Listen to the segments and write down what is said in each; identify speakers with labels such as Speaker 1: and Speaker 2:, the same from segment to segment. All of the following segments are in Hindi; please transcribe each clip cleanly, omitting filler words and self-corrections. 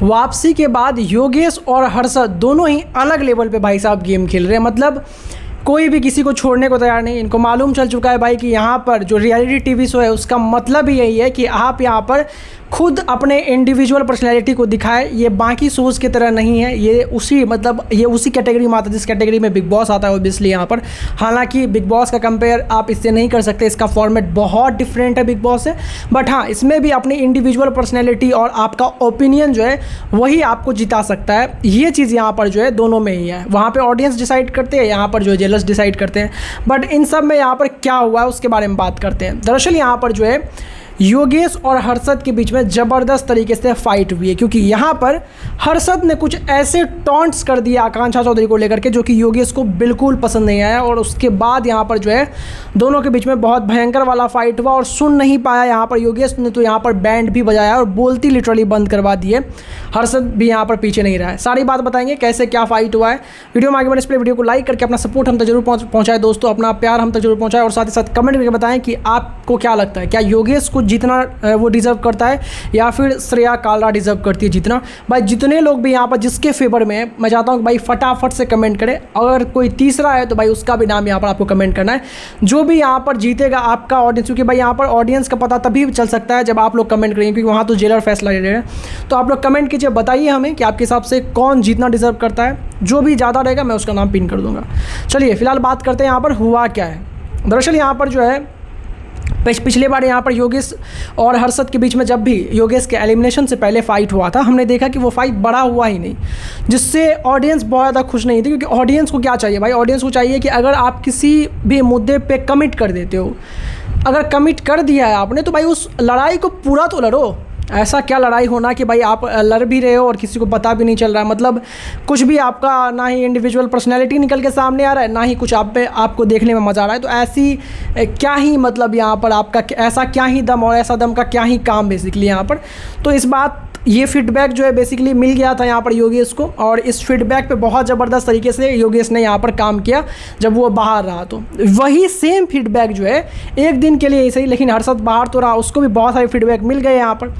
Speaker 1: वापसी के बाद योगेश और हर्षद दोनों ही अलग लेवल पे भाई साहब गेम खेल रहे हैं। मतलब कोई भी किसी को छोड़ने को तैयार नहीं। इनको मालूम चल चुका है भाई कि यहाँ पर जो रियलिटी टीवी शो है उसका मतलब ही यही है कि आप यहाँ पर खुद अपने इंडिविजुअल पर्सनैलिटी को दिखाए। ये बाकी शोज़ की तरह नहीं है, ये उसी कैटेगरी में आता है जिस कैटेगरी में बिग बॉस आता है ऑब्वियसली यहाँ पर। हालांकि बिग बॉस का कंपेयर आप इससे नहीं कर सकते, इसका फॉर्मेट बहुत डिफरेंट है बिग बॉस से। बट हाँ, इसमें भी अपनी इंडिविजुअल पर्सनैलिटी और आपका ओपिनियन जो है वही आपको जिता सकता है। ये चीज़ यहाँ पर जो है दोनों में ही है। वहाँ पर ऑडियंस डिसाइड करते हैं, यहाँ पर जो है जेलस डिसाइड करते हैं। बट इन सब में यहाँ पर क्या हुआ है उसके बारे में बात करते हैं। दरअसल यहाँ पर जो है योगेश और हर्षद के बीच में ज़बरदस्त तरीके से फाइट हुई है, क्योंकि यहाँ पर हर्षद ने कुछ ऐसे टॉन्ट्स कर दिए आकांक्षा चौधरी को लेकर के जो कि योगेश को बिल्कुल पसंद नहीं आया। और उसके बाद यहाँ पर जो है दोनों के बीच में बहुत भयंकर वाला फाइट हुआ और सुन नहीं पाया यहाँ पर योगेश ने, तो यहाँ पर बैंड भी बजाया और बोलती लिटरली बंद करवा दिए। हर्षद भी यहाँ पर पीछे नहीं रहा है। सारी बात बताएंगे कैसे क्या फाइट हुआ है। वीडियो में आगे बढ़ने से पहले वीडियो को लाइक करके अपना सपोर्ट हम तक जरूर पहुँचाए दोस्तों, अपना प्यार हम तक जरूर पहुँचाए और साथ ही साथ कमेंट करके बताएं कि आपको क्या लगता है, क्या योगेश को जीतना वो डिज़र्व करता है या फिर श्रेया कालरा डिज़र्व करती है जीतना। भाई जितने लोग भी यहाँ पर जिसके फेवर में है, मैं चाहता हूँ कि भाई फटाफट से कमेंट करें। अगर कोई तीसरा है तो भाई उसका भी नाम यहाँ पर आपको कमेंट करना है। जो भी यहाँ पर जीतेगा आपका ऑडियंस, क्योंकि भाई यहाँ पर ऑडियंस का पता तभी चल सकता है जब आप लोग कमेंट करेंगे, क्योंकि वहाँ तो जेलर फैसला ले रहे हैं। तो आप लोग कमेंट कीजिए, बताइए हमें कि आपके हिसाब से कौन जीतना डिज़र्व करता है। जो भी ज़्यादा रहेगा मैं उसका नाम पिन कर दूँगा। चलिए फिलहाल बात करते हैं यहाँ पर हुआ क्या है। दरअसल यहाँ पर जो है पिछले बार यहाँ पर योगेश और हर्षद के बीच में जब भी योगेश के एलिमिनेशन से पहले फाइट हुआ था, हमने देखा कि वो फाइट बड़ा हुआ ही नहीं, जिससे ऑडियंस बहुत ज़्यादा खुश नहीं थी। क्योंकि ऑडियंस को क्या चाहिए भाई, ऑडियंस को चाहिए कि अगर आप किसी भी मुद्दे पे कमिट कर देते हो, अगर कमिट कर दिया है आपने तो भाई उस लड़ाई को पूरा तो लड़ो। ऐसा क्या लड़ाई होना कि भाई आप लड़ भी रहे हो और किसी को पता भी नहीं चल रहा है। मतलब कुछ भी आपका ना ही इंडिविजुअल पर्सनैलिटी निकल के सामने आ रहा है, ना ही कुछ आपको देखने में मज़ा आ रहा है। तो ऐसी क्या ही मतलब यहाँ पर आपका ऐसा क्या ही दम और ऐसा दम का क्या ही काम बेसिकली यहाँ पर। तो इस बात ये फीडबैक जो है बेसिकली मिल गया था यहाँ पर योगेश को, और इस फीडबैक पे बहुत ज़बरदस्त तरीके से योगेश ने यहाँ पर काम किया जब वो बाहर रहा। तो वही सेम फीडबैक जो है एक दिन के लिए ही सही, लेकिन हर्षद बाहर तो रहा, उसको भी बहुत सारे फीडबैक मिल गए। यहाँ पर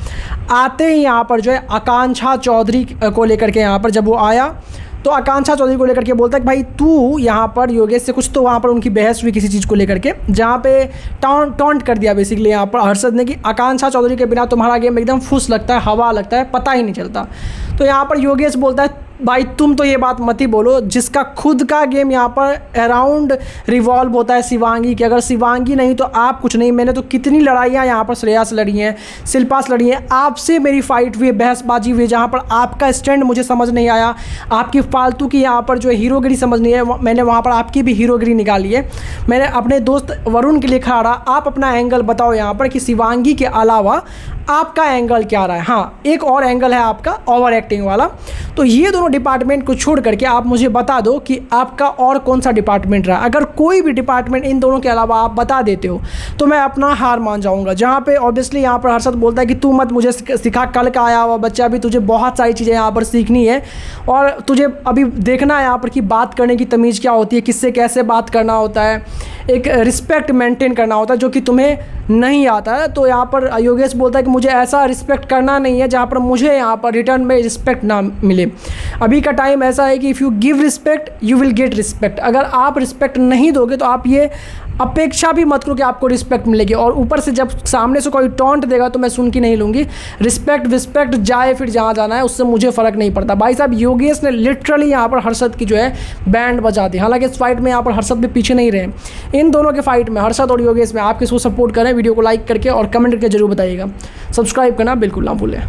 Speaker 1: आते ही यहाँ पर जो है आकांक्षा चौधरी को लेकर के यहाँ पर जब वो आया तो आकांक्षा चौधरी को लेकर के बोलता है कि भाई तू यहाँ पर योगेश से कुछ, तो वहाँ पर उनकी बहस हुई किसी चीज़ को लेकर के, जहाँ पे टॉन्ट कर दिया बेसिकली यहाँ पर हर्षद ने कि आकांक्षा चौधरी के बिना तुम्हारा गेम एकदम फुस लगता है, हवा लगता है, पता ही नहीं चलता। तो यहाँ पर योगेश बोलता है भाई तुम तो ये बात मत ही बोलो, जिसका खुद का गेम यहाँ पर अराउंड रिवॉल्व होता है शिवांगी की। अगर शिवांगी नहीं तो आप कुछ नहीं। मैंने तो कितनी लड़ाइयाँ यहाँ पर श्रेया से लड़ी हैं, शिल्पा से लड़ी हैं, आपसे मेरी फाइट हुई है, बहसबाजी हुई है, जहाँ पर आपका स्टैंड मुझे समझ नहीं आया, आपकी फालतू की यहाँ पर जो है हीरोगिरी समझ नहीं है, मैंने वहाँ पर आपकी भी हीरोगिरी निकाली है। मैंने अपने दोस्त वरुण के लिए खड़ा रहा। आप अपना एंगल बताओ यहाँ पर कि शिवांगी के अलावा आपका एंगल क्या रहा है। हाँ, एक और एंगल है आपका ओवर एक्टिंग वाला। तो ये दोनों डिपार्टमेंट को छोड़ करके आप मुझे बता दो कि आपका और कौन सा डिपार्टमेंट रहा। अगर कोई भी डिपार्टमेंट इन दोनों के अलावा आप बता देते हो तो मैं अपना हार मान जाऊंगा। जहाँ पे ऑब्वियसली यहाँ पर हर्षद बोलता है कि तू मत मुझे सिखा, कल का आया हुआ बच्चा भी, तुझे बहुत सारी चीज़ें यहाँ पर सीखनी है और तुझे अभी देखना है यहाँ पर कि बात करने की तमीज़ क्या होती है, किससे कैसे बात करना होता है, एक रिस्पेक्ट मेंटेन करना होता है जो कि तुम्हें नहीं आता है। तो यहाँ पर योगेश बोलता है कि मुझे ऐसा रिस्पेक्ट करना नहीं है जहाँ पर मुझे यहाँ पर रिटर्न में रिस्पेक्ट ना मिले। अभी का टाइम ऐसा है कि if you give respect you will get respect. अगर आप रिस्पेक्ट नहीं दोगे तो आप ये अपेक्षा भी मत करो कि आपको रिस्पेक्ट मिलेगी। और ऊपर से जब सामने से कोई टॉन्ट देगा तो मैं सुन के नहीं लूँगी। रिस्पेक्ट जाए फिर जहाँ जाना है, उससे मुझे फ़र्क नहीं पड़ता। भाई साहब योगेश ने लिटरली यहाँ पर हर्षद की जो है बैंड बजा दी। हालांकि इस फाइट में यहाँ पर हर्षद भी पीछे नहीं रहे। इन दोनों के फाइट में हर्षद और योगेश में आप किसको सपोर्ट करें, वीडियो को लाइक करके और कमेंट करके जरूर बताइएगा। सब्सक्राइब करना बिल्कुल ना भूलें।